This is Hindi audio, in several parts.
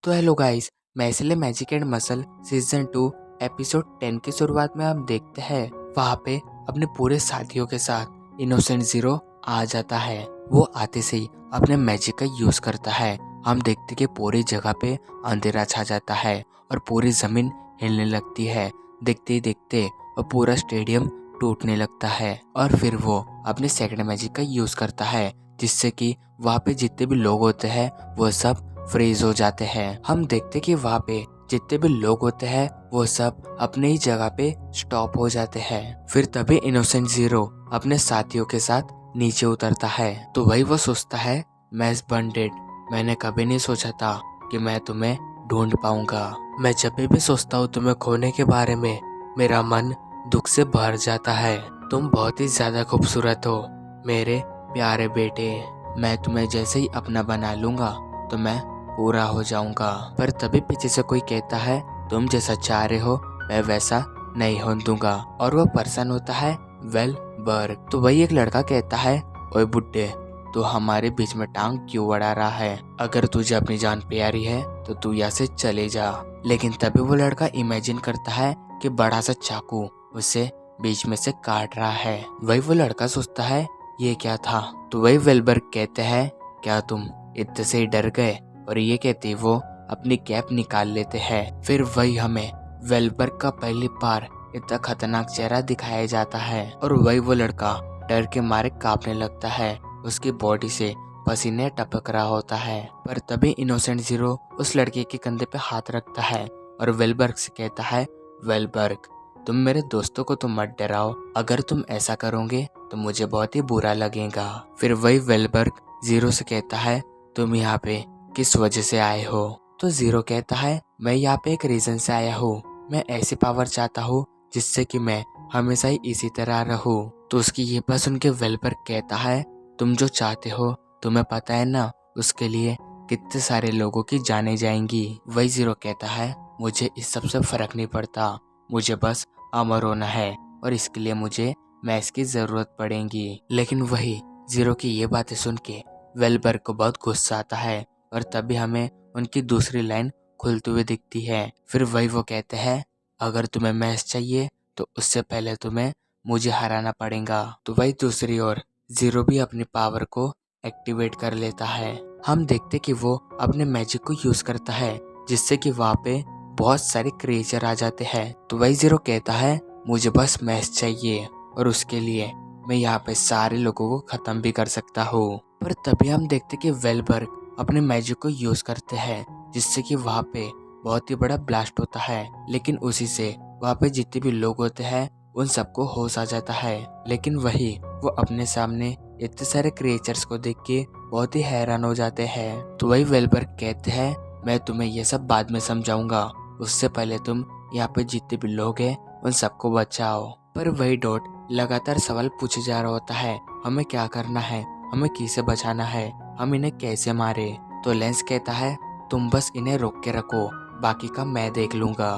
तो हेलो गाइस, मैं इसलिए magic and muscle season 2 episode 10 की शुरुआत में हम देखते हैं वहाँ पे अपने पूरे साथियों के साथ इनोसेंट जीरो आ जाता है। वो आते से ही अपने मैजिक का यूज करता है। हम देखते कि पूरी जगह पे अंधेरा छा जाता है और पूरी जमीन हिलने लगती है। देखते ही देखते और पूरा स्टेडियम टूटने लगता है और फिर वो अपने सेकंड मैजिक का यूज करता है, जिससे कि वहाँ पे जितने भी लोग होते हैं वो सब फ्रीज हो जाते हैं। हम देखते कि वहाँ पे जितने भी लोग होते हैं वो सब अपने ही जगह पे स्टॉप हो जाते हैं। फिर तभी इनोसेंट जीरो अपने साथियों के साथ नीचे उतरता है। तो वही वो सोचता है, मैं बंडेड, मैंने कभी नहीं सोचा था कि मैं तुम्हें ढूंढ पाऊंगा। मैं जब भी सोचता हूँ तुम्हें खोने के बारे में, मेरा मन दुख से भर जाता है। तुम बहुत ही ज्यादा खूबसूरत हो मेरे प्यारे बेटे। मैं तुम्हें जैसे ही अपना बना लूंगा तो मैं पूरा हो जाऊंगा। पर तभी पीछे से कोई कहता है, तुम जैसा चाह रहे हो मैं वैसा नहीं होने दूंगा। और वह पर्सन होता है वेल बर्ग। तो वही एक लड़का कहता है, ओए बुड्ढे, तू हमारे बीच में टांग क्यों अड़ा रहा है? अगर तुझे अपनी जान प्यारी है तो तू यहाँ से चले जा। लेकिन तभी वो लड़का इमेजिन करता है कि बड़ा सा चाकू उसे बीच में से काट रहा है। वही वो लड़का सोचता है, ये क्या था? तो वही वेलबर्ग कहते हैं, क्या तुम इतने से ही डर गए? और ये कहते वो अपनी कैप निकाल लेते हैं। फिर वही हमें वेलबर्ग का पहली बार इतना खतरनाक चेहरा दिखाया जाता है और वही वो लड़का डर के मारे कांपने लगता है। उसकी बॉडी से पसीने टपक रहा होता है। पर तभी इनोसेंट जीरो उस लड़के के कंधे पे हाथ रखता है और वेलबर्ग से कहता है, वेलबर्ग, तुम मेरे दोस्तों को तो मत डराओ, अगर तुम ऐसा करोगे तो मुझे बहुत ही बुरा लगेगा। फिर वही वेलबर्ग जीरो से कहता है, तुम यहाँ पे किस वजह से आए हो? तो जीरो कहता है, मैं यहाँ पे एक रीजन से आया हूँ। मैं ऐसी पावर चाहता हूँ जिससे कि मैं हमेशा ही इसी तरह रहूँ। तो उसकी ये बात सुन के वेलबर्ग कहता है, तुम जो चाहते हो तुम्हें पता है ना, उसके लिए कितने सारे लोगों की जाने जाएंगी। वही जीरो कहता है, मुझे इस सब से फर्क नहीं पड़ता, मुझे बस अमर होना है और इसके लिए मुझे मैच की जरूरत पड़ेगी। लेकिन वही जीरो की ये बातें सुन के वेलबर्ग को बहुत गुस्सा आता है और तभी हमें उनकी दूसरी लाइन खुलती हुई दिखती है। फिर वही वो कहते हैं, अगर तुम्हें मैच चाहिए तो उससे पहले तुम्हें मुझे हराना पड़ेगा। तो वही दूसरी ओर जीरो भी अपनी पावर को एक्टिवेट कर लेता है। हम देखते कि वो अपने मैजिक को यूज करता है जिससे कि वहाँ पे बहुत सारे क्रिएचर आ जाते हैं। तो वही जीरो कहता है, मुझे बस मैच चाहिए और उसके लिए मैं यहाँ पे सारे लोगों को खत्म भी कर सकता हूँ। पर तभी हम देखते कि वेलबर्ग अपने मैजिक को यूज करते हैं जिससे कि वहाँ पे बहुत ही बड़ा ब्लास्ट होता है। लेकिन उसी से वहाँ पे जितने भी लोग होते हैं उन सबको होश आ जाता है। लेकिन वही वो अपने सामने इतने सारे क्रिएचर्स को देख के बहुत ही हैरान हो जाते हैं। तो वही वेलबर्ग कहते हैं, मैं तुम्हें ये सब बाद में समझाऊंगा, उससे पहले तुम यहाँ पे जितने भी लोग हैं उन सबको बचाओ। पर वही डॉट लगातार सवाल पूछे जा रहा होता है, हमें क्या करना है, हमें किसे बचाना है, हम इन्हें कैसे मारे? तो लेंस कहता है, तुम बस इन्हें रोक के रखो, बाकी का मैं देख लूंगा।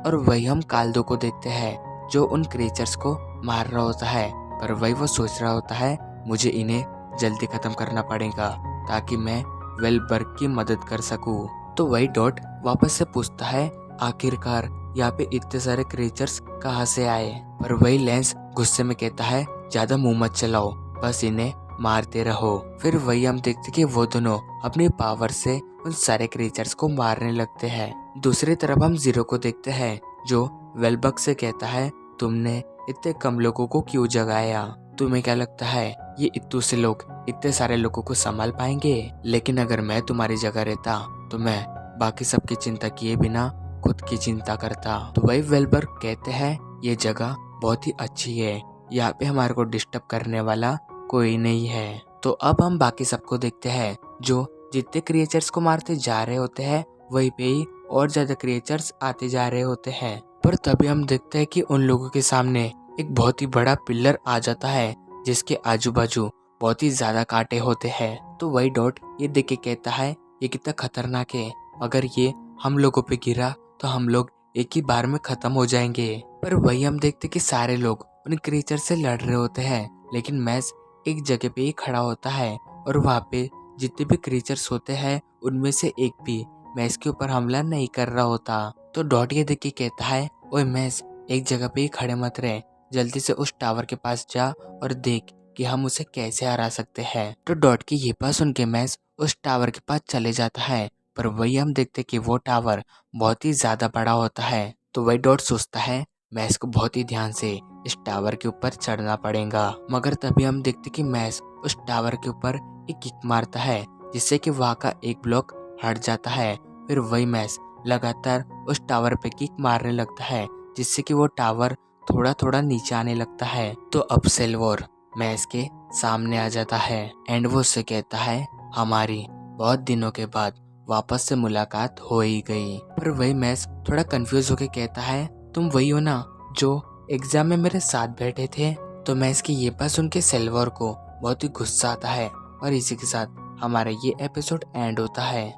और वही हम काल्दो को देखते हैं जो उन क्रिएचर्स को मार रहा होता है। पर वही वो सोच रहा होता है, मुझे इन्हें जल्दी खत्म करना पड़ेगा ताकि मैं वेलबर्ग की मदद कर सकूं। तो वही डॉट वापस से पूछता है, आखिरकार यहाँ पे इतने सारे क्रिएचर्स कहाँ से आए? पर वही लेंस गुस्से में कहता है, ज्यादा मुंह मत चलाओ, बस इन्हें मारते रहो। फिर वही हम देखते कि वो दोनों अपनी पावर से उन सारे क्रिएचर्स को मारने लगते हैं। दूसरी तरफ हम जीरो को देखते हैं जो वेलबर्ग से कहता है, तुमने इतने कम लोगों को क्यों जगाया? तुम्हें क्या लगता है ये इतने से लोग इतने सारे लोगों को संभाल पाएंगे? लेकिन अगर मैं तुम्हारी जगह रहता तो मैं बाकी सबकी चिंता किए बिना खुद की चिंता करता। तो वही वेलबर्ग कहते हैं, ये जगह बहुत ही अच्छी है, यहाँ पे हमारे को डिस्टर्ब करने वाला कोई नहीं है। तो अब हम बाकी सबको देखते हैं जो जितने क्रिएचर्स को मारते जा रहे होते हैं वहीं पे ही और ज्यादा क्रिएचर्स आते जा रहे होते हैं। पर तभी हम देखते हैं कि उन लोगों के सामने एक बहुत ही बड़ा पिलर आ जाता है जिसके आजू बाजू बहुत ही ज्यादा कांटे होते हैं। तो वही डॉट ये देख के कहता है, ये कितना खतरनाक है, अगर ये हम लोगों पे गिरा तो हम लोग एक ही बार में खत्म हो जाएंगे। पर वही हम देखते कि सारे लोग उन क्रिएचर से लड़ रहे होते हैं लेकिन मैच एक जगह पे ही खड़ा होता है और वहाँ पे जितने भी क्रिएचर्स होते हैं उनमें से एक भी मैस के ऊपर हमला नहीं कर रहा होता। तो डॉट ये देख के कहता है, ओए मैस, एक जगह पे ही खड़े मत रहे, जल्दी से उस टावर के पास जा और देख कि हम उसे कैसे हरा सकते हैं। तो डॉट की ये बात सुन के मैस उस टावर के पास चले जाता है, पर वही हम देखते कि वो टावर बहुत ही ज्यादा बड़ा होता है। तो वही डॉट सोचता है मैस को बहुत ही ध्यान से इस टावर के ऊपर चढ़ना पड़ेगा। मगर तभी हम देखते कि मैस उस टावर के ऊपर एक किक मारता है, जिससे कि वहाँ का एक ब्लॉक हट जाता है। फिर वही मैस लगातार उस टावर पे किक मारने लगता है, जिससे कि वो टावर थोड़ा थोड़ा नीचे आने लगता है। तो अब सेल्वर मैस के सामने आ जाता है एंड वो उससे कहता है, हमारी बहुत दिनों के बाद वापस से मुलाकात हो ही गई। पर वही मैस थोड़ा कंफ्यूज होके कहता है, तुम वही हो ना जो एग्जाम में मेरे साथ बैठे थे। तो मैस की ये बात सुन के सेल्वर को बहुत ही गुस्सा आता है और इसी के साथ हमारा ये एपिसोड एंड होता है।